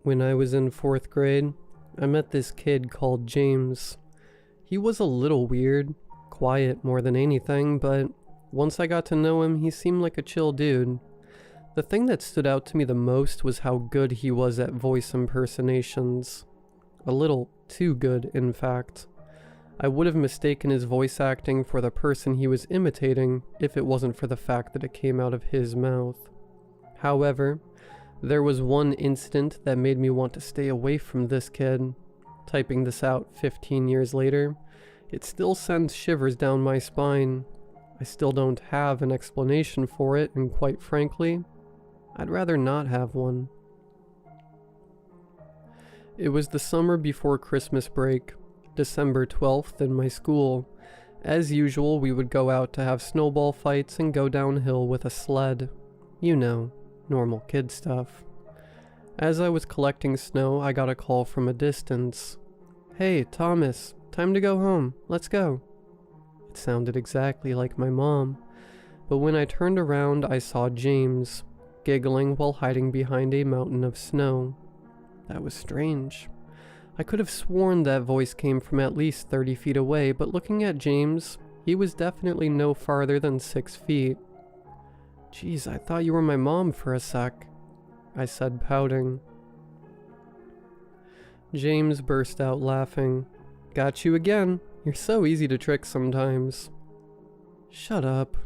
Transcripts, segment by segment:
When I was in 4th grade, I met this kid called James. He was a little weird, quiet more than anything, but once I got to know him, he seemed like a chill dude. The thing that stood out to me the most was how good he was at voice impersonations. A little too good, in fact. I would have mistaken his voice acting for the person he was imitating if it wasn't for the fact that it came out of his mouth. However, there was one incident that made me want to stay away from this kid. Typing this out 15 years later, it still sends shivers down my spine. I still don't have an explanation for it, and quite frankly, I'd rather not have one. It was the summer before Christmas break, December 12th in my school. As usual, we would go out to have snowball fights and go downhill with a sled. You know, normal kid stuff. As I was collecting snow, I got a call from a distance. "Hey, Thomas, time to go home. Let's go." It sounded exactly like my mom, but when I turned around, I saw James, giggling while hiding behind a mountain of snow. That was strange. I could have sworn that voice came from at least 30 feet away, but looking at James, he was definitely no farther than 6 feet. "Geez, I thought you were my mom for a sec," I said, pouting. James burst out laughing. "Got you again. You're so easy to trick sometimes." "Shut up."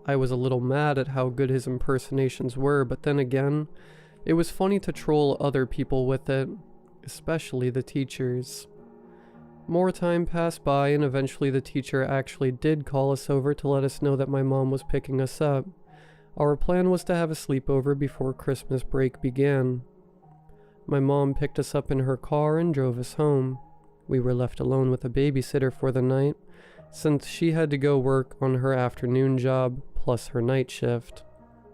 I was a little mad at how good his impersonations were, but then again, it was funny to troll other people with it, especially the teachers. More time passed by, and eventually the teacher actually did call us over to let us know that my mom was picking us up. Our plan was to have a sleepover before Christmas break began. My mom picked us up in her car and drove us home. We were left alone with a babysitter for the night, since she had to go work on her afternoon job plus her night shift.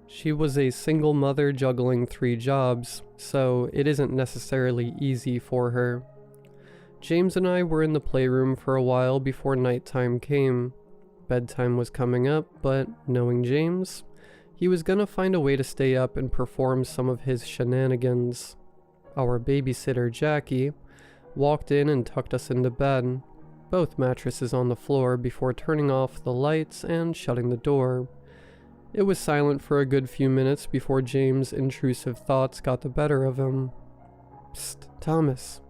She was a single mother juggling 3 jobs, so it isn't necessarily easy for her. James and I were in the playroom for a while before nighttime came. Bedtime was coming up, but knowing James, he was gonna find a way to stay up and perform some of his shenanigans. Our babysitter, Jackie, walked in and tucked us into bed, both mattresses on the floor, before turning off the lights and shutting the door. It was silent for a good few minutes before James' intrusive thoughts got the better of him. "Psst, Thomas,"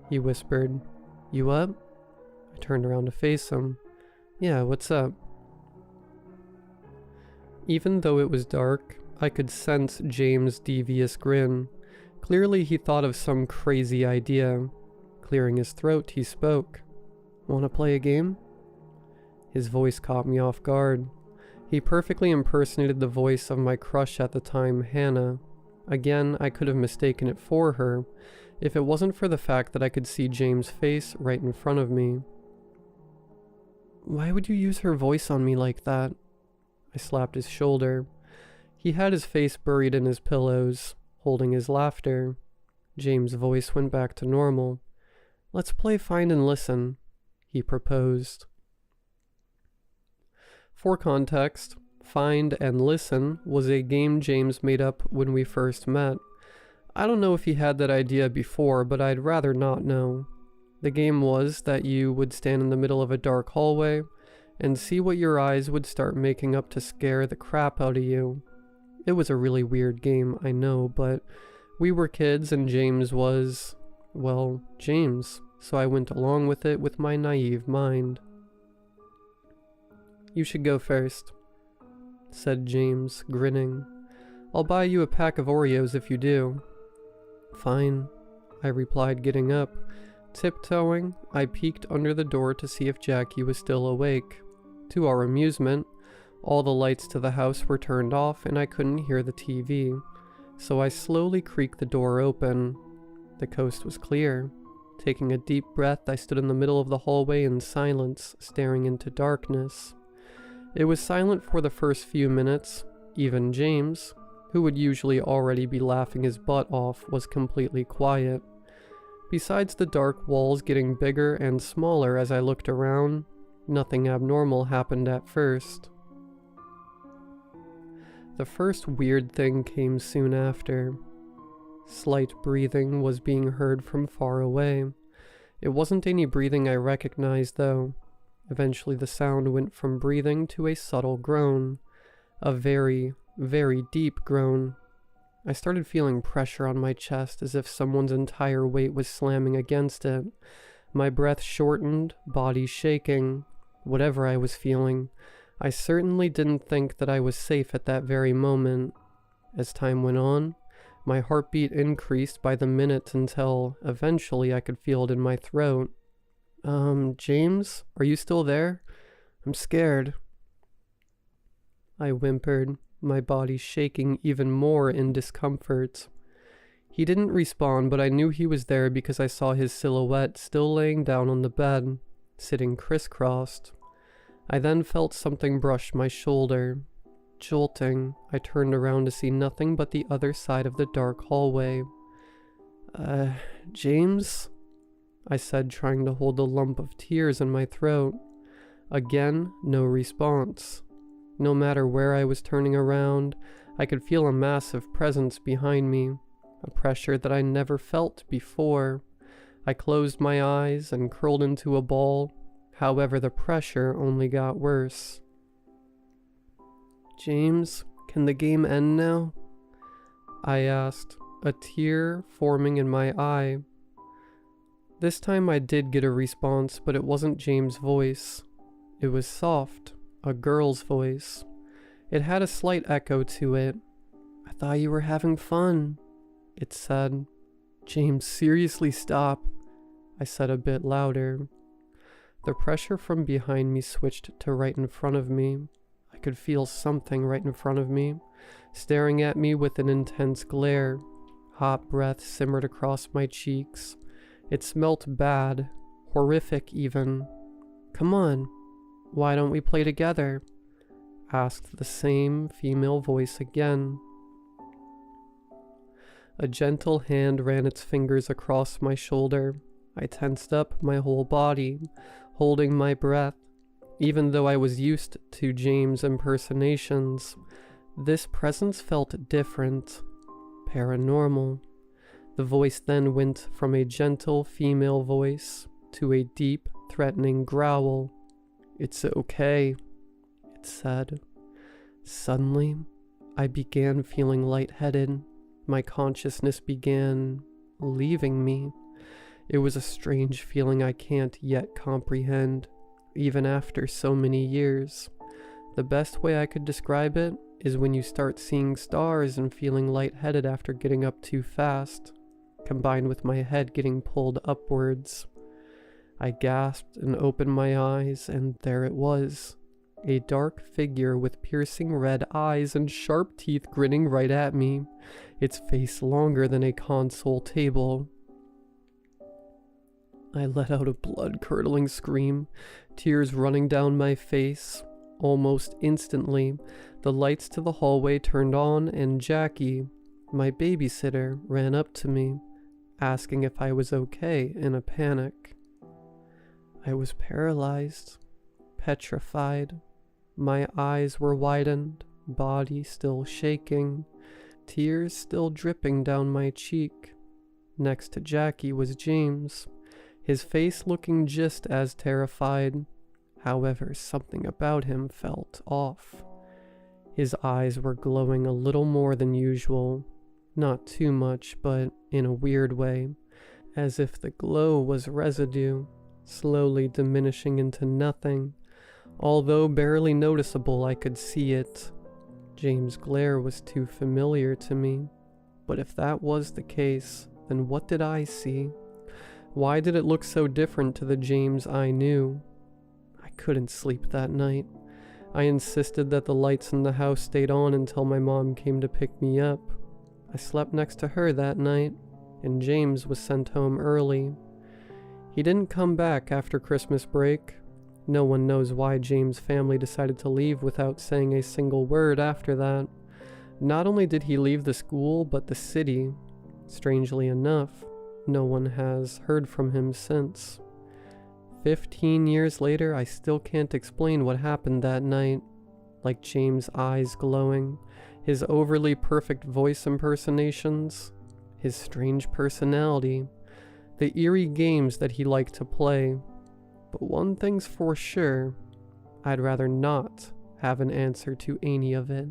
he whispered. "You up?" I turned around to face him. "Yeah, what's up?" Even though it was dark, I could sense James' devious grin. Clearly he thought of some crazy idea. Clearing his throat, he spoke. "Wanna play a game?" His voice caught me off guard. He perfectly impersonated the voice of my crush at the time, Hannah. Again, I could have mistaken it for her, if it wasn't for the fact that I could see James' face right in front of me. "Why would you use her voice on me like that?" I slapped his shoulder. He had his face buried in his pillows, holding his laughter. James' voice went back to normal. "Let's play find and listen," he proposed. For context, Find and Listen was a game James made up when we first met. I don't know if he had that idea before, but I'd rather not know. The game was that you would stand in the middle of a dark hallway and see what your eyes would start making up to scare the crap out of you. It was a really weird game, I know, but we were kids and James was, well, James, so I went along with it with my naive mind. "You should go first," said James, grinning. "I'll buy you a pack of Oreos if you do." "Fine," I replied, getting up. Tiptoeing, I peeked under the door to see if Jackie was still awake. To our amusement, all the lights to the house were turned off and I couldn't hear the TV, so I slowly creaked the door open. The coast was clear. Taking a deep breath, I stood in the middle of the hallway in silence, staring into darkness. It was silent for the first few minutes. Even James, who would usually already be laughing his butt off, was completely quiet. Besides the dark walls getting bigger and smaller as I looked around, nothing abnormal happened at first. The first weird thing came soon after. Slight breathing was being heard from far away. It wasn't any breathing I recognized, though. Eventually the sound went from breathing to a subtle groan. A very, very deep groan. I started feeling pressure on my chest as if someone's entire weight was slamming against it. My breath shortened, body shaking. Whatever I was feeling, I certainly didn't think that I was safe at that very moment. As time went on, my heartbeat increased by the minute until, eventually, I could feel it in my throat. James, are you still there? I'm scared. I whimpered, my body shaking even more in discomfort. He didn't respond, but I knew he was there because I saw his silhouette still laying down on the bed, sitting crisscrossed. I then felt something brush my shoulder. Jolting, I turned around to see nothing but the other side of the dark hallway. James? I said, trying to hold a lump of tears in my throat. Again, no response. No matter where I was turning around, I could feel a massive presence behind me, a pressure that I never felt before. I closed my eyes and curled into a ball. However, the pressure only got worse. James, can the game end now? I asked, a tear forming in my eye. This time I did get a response, but it wasn't James' voice. It was soft, a girl's voice. It had a slight echo to it. I thought you were having fun, it said. James, seriously stop, I said a bit louder. The pressure from behind me switched to right in front of me. I could feel something right in front of me, staring at me with an intense glare. Hot breath simmered across my cheeks. It smelt bad, horrific even. Come on, why don't we play together? Asked the same female voice again. A gentle hand ran its fingers across my shoulder. I tensed up my whole body, holding my breath. Even though I was used to James' impersonations, this presence felt different, paranormal. The voice then went from a gentle female voice to a deep, threatening growl. It's okay, it said. Suddenly, I began feeling lightheaded. My consciousness began leaving me. It was a strange feeling I can't yet comprehend, even after so many years. The best way I could describe it is when you start seeing stars and feeling lightheaded after getting up too fast, combined with my head getting pulled upwards. I gasped and opened my eyes, and there it was. A dark figure with piercing red eyes and sharp teeth grinning right at me, its face longer than a console table. I let out a blood-curdling scream, tears running down my face. Almost instantly, the lights to the hallway turned on, and Jackie, my babysitter, ran up to me, asking if I was okay in a panic. I was paralyzed, petrified. My eyes were widened, body still shaking, tears still dripping down my cheek. Next to Jackie was James, his face looking just as terrified. However, something about him felt off. His eyes were glowing a little more than usual. Not too much, but in a weird way, as if the glow was residue, slowly diminishing into nothing. Although barely noticeable, I could see it. James' glare was too familiar to me. But if that was the case, then what did I see? Why did it look so different to the James I knew? I couldn't sleep that night. I insisted that the lights in the house stayed on until my mom came to pick me up. I slept next to her that night, and James was sent home early. He didn't come back after Christmas break. No one knows why James' family decided to leave without saying a single word after that. Not only did he leave the school, but the city. Strangely enough, no one has heard from him since. 15 years later, I still can't explain what happened that night. Like James' eyes glowing, his overly perfect voice impersonations, his strange personality, the eerie games that he liked to play. But one thing's for sure, I'd rather not have an answer to any of it.